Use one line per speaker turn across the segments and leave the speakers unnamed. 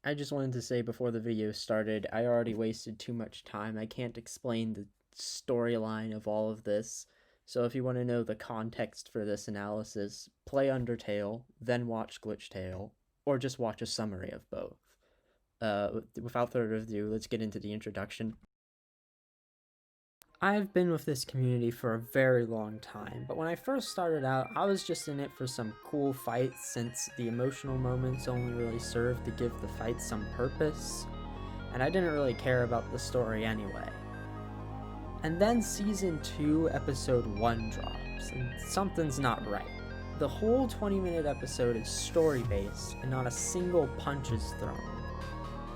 I just wanted to say before the video started, I already wasted too much time. I can't explain the storyline of all of this. So if you want to know the context for this analysis, play Undertale, then watch Glitchtale, or just watch a summary of both. Without further ado, let's get into the introduction. I've been with this community for a very long time, but when I first started out, I was just in it for some cool fights since the emotional moments only really served to give the fights some purpose, and I didn't really care about the story anyway. And then Season 2, Episode 1 drops, and something's not right. The whole 20-minute episode is story-based, and not a single punch is thrown.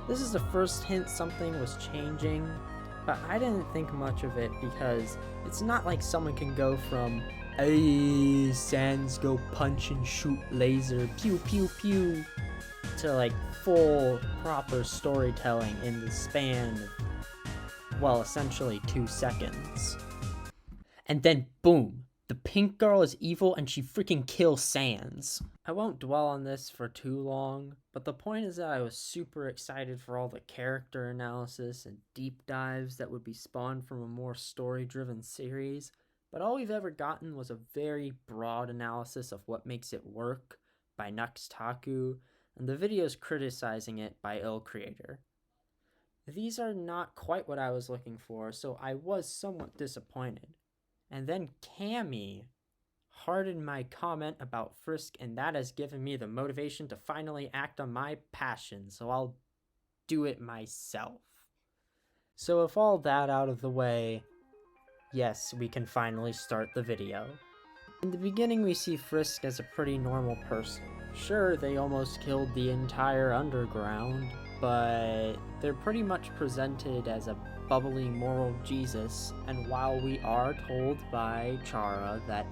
This is the first hint something was changing, but I didn't think much of it because it's not like someone can go from, "Hey, Sans go punch and shoot laser, pew pew pew," to like full proper storytelling in the span of, well, essentially 2 seconds. And then boom, the pink girl is evil and she freaking kills Sans. I won't dwell on this for too long, but the point is that I was super excited for all the character analysis and deep dives that would be spawned from a more story-driven series, but all we've ever gotten was a very broad analysis of what makes it work by Nuxtaku, and the videos criticizing it by Ill Creator. These are not quite what I was looking for, so I was somewhat disappointed. And then Cammy hardened my comment about Frisk, and that has given me the motivation to finally act on my passion, so I'll do it myself. So with all that out of the way, yes, we can finally start the video. In the beginning, we see Frisk as a pretty normal person. Sure, they almost killed the entire underground, but they're pretty much presented as a bubbly moral Jesus, and while we are told by Chara that,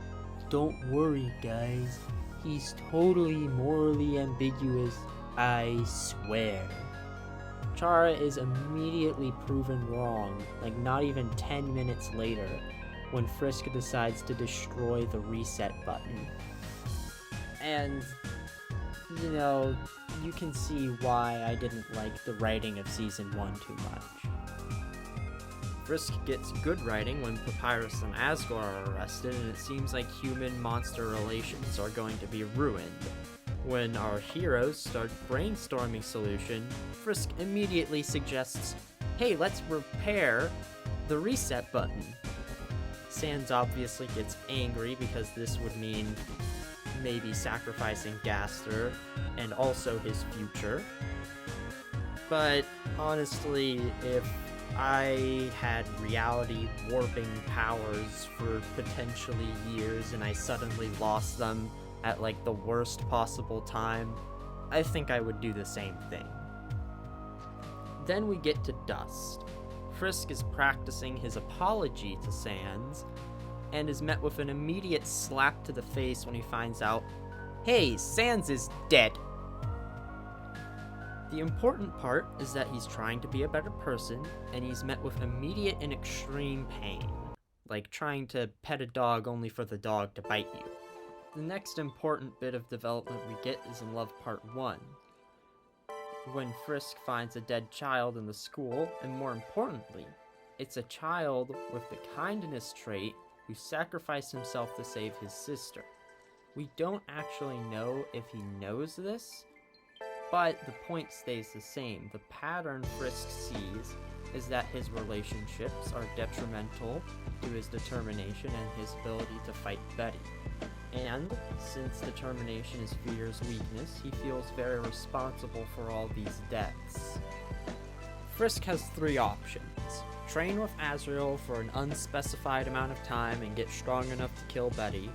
"Don't worry guys, he's totally morally ambiguous, I swear," Chara is immediately proven wrong, like not even 10 minutes later, when Frisk decides to destroy the reset button. And, you know, you can see why I didn't like the writing of Season 1 too much. Frisk gets good writing when Papyrus and Asgore are arrested, and it seems like human-monster relations are going to be ruined. When our heroes start brainstorming solution, Frisk immediately suggests, "Hey, let's repair the reset button." Sans obviously gets angry because this would mean maybe sacrificing Gaster and also his future. But honestly, if I had reality warping powers for potentially years and I suddenly lost them at like the worst possible time, I think I would do the same thing. Then we get to Dust. Frisk is practicing his apology to Sans and is met with an immediate slap to the face when he finds out, "Hey, Sans is dead." The important part is that he's trying to be a better person, and he's met with immediate and extreme pain, like trying to pet a dog only for the dog to bite you. The next important bit of development we get is in Love Part 1, when Frisk finds a dead child in the school, and more importantly, it's a child with the kindness trait who sacrificed himself to save his sister. We don't actually know if he knows this, but the point stays the same. The pattern Frisk sees is that his relationships are detrimental to his determination and his ability to fight Betty. And since determination is fear's weakness, he feels very responsible for all these deaths. Frisk has 3 options. Train with Azrael for an unspecified amount of time and get strong enough to kill Betty.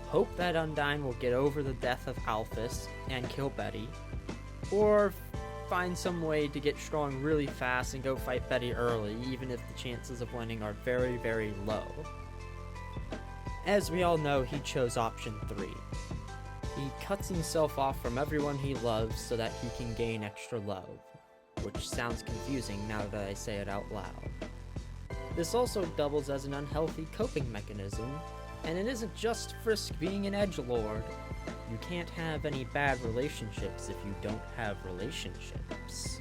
Hope that Undyne will get over the death of Alphys and kill Betty. Or find some way to get strong really fast and go fight Betty early, even if the chances of winning are very, very low. As we all know, he chose option 3. He cuts himself off from everyone he loves so that he can gain extra love, which sounds confusing now that I say it out loud. This also doubles as an unhealthy coping mechanism, and it isn't just Frisk being an edgelord. You can't have any bad relationships if you don't have relationships.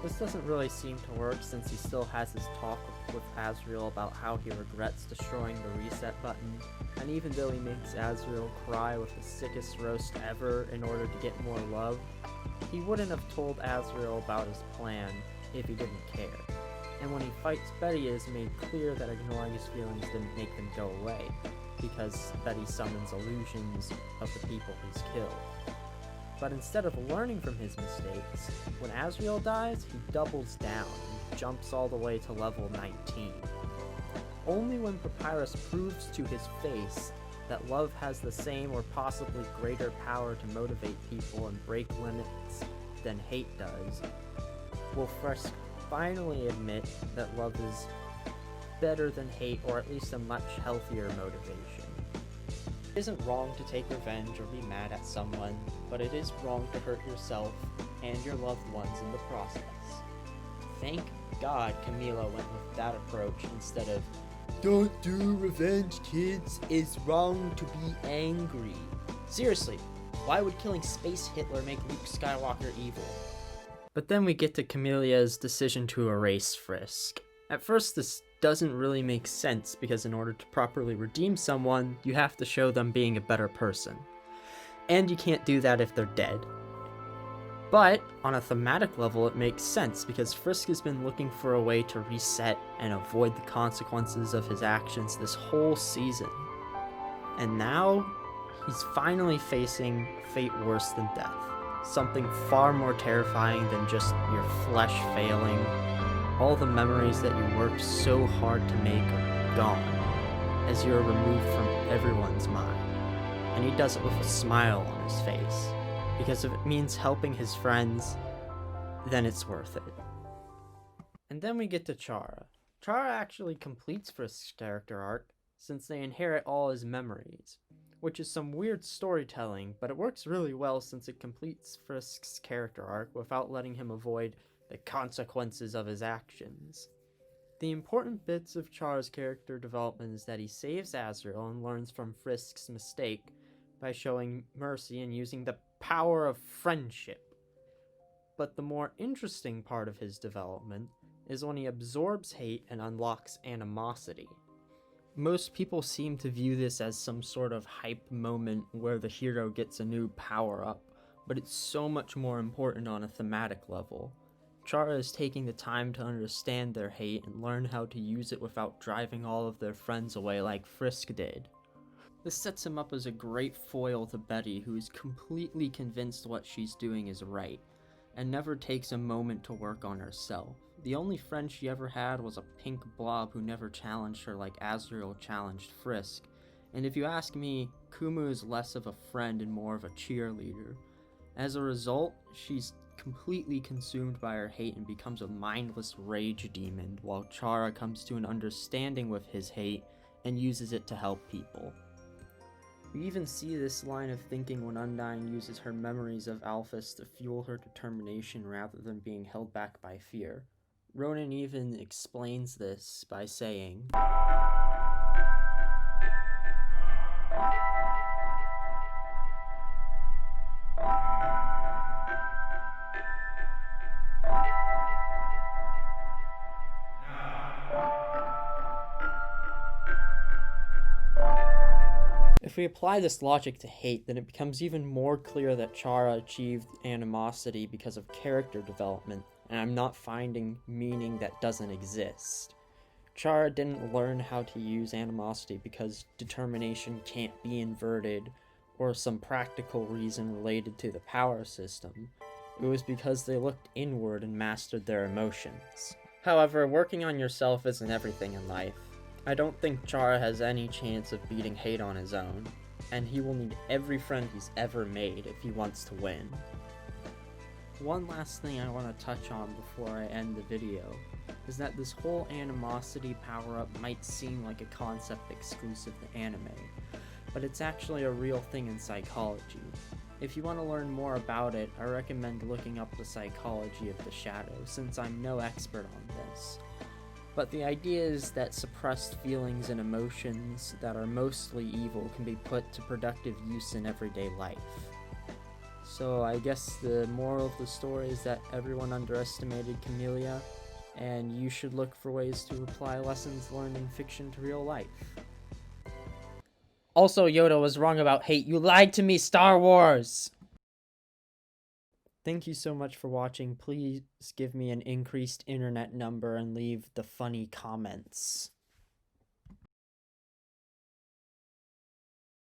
This doesn't really seem to work since he still has his talk with Azriel about how he regrets destroying the reset button, and even though he makes Azriel cry with the sickest roast ever in order to get more love, he wouldn't have told Azriel about his plan if he didn't care. And when he fights Betty, it is made clear that ignoring his feelings didn't make them go away, because Betty summons illusions of the people he's killed. But instead of learning from his mistakes, when Azriel dies, he doubles down and jumps all the way to level 19. Only when Papyrus proves to his face that love has the same or possibly greater power to motivate people and break limits than hate does, will Frisk finally admit that love is better than hate, or at least a much healthier motivation. It isn't wrong to take revenge or be mad at someone, but it is wrong to hurt yourself and your loved ones in the process. Thank God Camilo went with that approach instead of, "Don't do revenge, kids, it's wrong to be angry." Seriously, why would killing Space Hitler make Luke Skywalker evil? But then we get to Camelia's decision to erase Frisk. At first, this doesn't really make sense because in order to properly redeem someone, you have to show them being a better person. And you can't do that if they're dead. But on a thematic level, it makes sense because Frisk has been looking for a way to reset and avoid the consequences of his actions this whole season. And now, he's finally facing fate worse than death. Something far more terrifying than just your flesh failing. All the memories that you worked so hard to make are gone, as you are removed from everyone's mind. And he does it with a smile on his face, because if it means helping his friends, then it's worth it. And then we get to Chara. Chara actually completes Frisk's character arc, since they inherit all his memories, which is some weird storytelling, but it works really well since it completes Frisk's character arc without letting him avoid the consequences of his actions. The important bits of Chara's character development is that he saves Azriel and learns from Frisk's mistake by showing mercy and using the power of friendship. But the more interesting part of his development is when he absorbs hate and unlocks animosity. Most people seem to view this as some sort of hype moment where the hero gets a new power-up, but it's so much more important on a thematic level. Chara is taking the time to understand their hate and learn how to use it without driving all of their friends away like Frisk did. This sets him up as a great foil to Betty, who is completely convinced what she's doing is right, and never takes a moment to work on herself. The only friend she ever had was a pink blob who never challenged her like Azriel challenged Frisk, and if you ask me, Kumu is less of a friend and more of a cheerleader. As a result, she's completely consumed by her hate and becomes a mindless rage demon, while Chara comes to an understanding with his hate and uses it to help people. We even see this line of thinking when Undyne uses her memories of Alphys to fuel her determination rather than being held back by fear. Ronan even explains this by saying, if we apply this logic to hate, then it becomes even more clear that Chara achieved animosity because of character development, and I'm not finding meaning that doesn't exist. Chara didn't learn how to use animosity because determination can't be inverted, or some practical reason related to the power system. It was because they looked inward and mastered their emotions. However, working on yourself isn't everything in life. I don't think Chara has any chance of beating hate on his own, and he will need every friend he's ever made if he wants to win. One last thing I want to touch on before I end the video is that this whole animosity power-up might seem like a concept exclusive to anime, but it's actually a real thing in psychology. If you want to learn more about it, I recommend looking up the psychology of the shadow, since I'm no expert on this. But the idea is that suppressed feelings and emotions that are mostly evil can be put to productive use in everyday life. So I guess the moral of the story is that everyone underestimated Camellia, and you should look for ways to apply lessons learned in fiction to real life. Also, Yoda was wrong about hate. You lied to me, Star Wars! Thank you so much for watching. Please give me an increased internet number and leave the funny comments.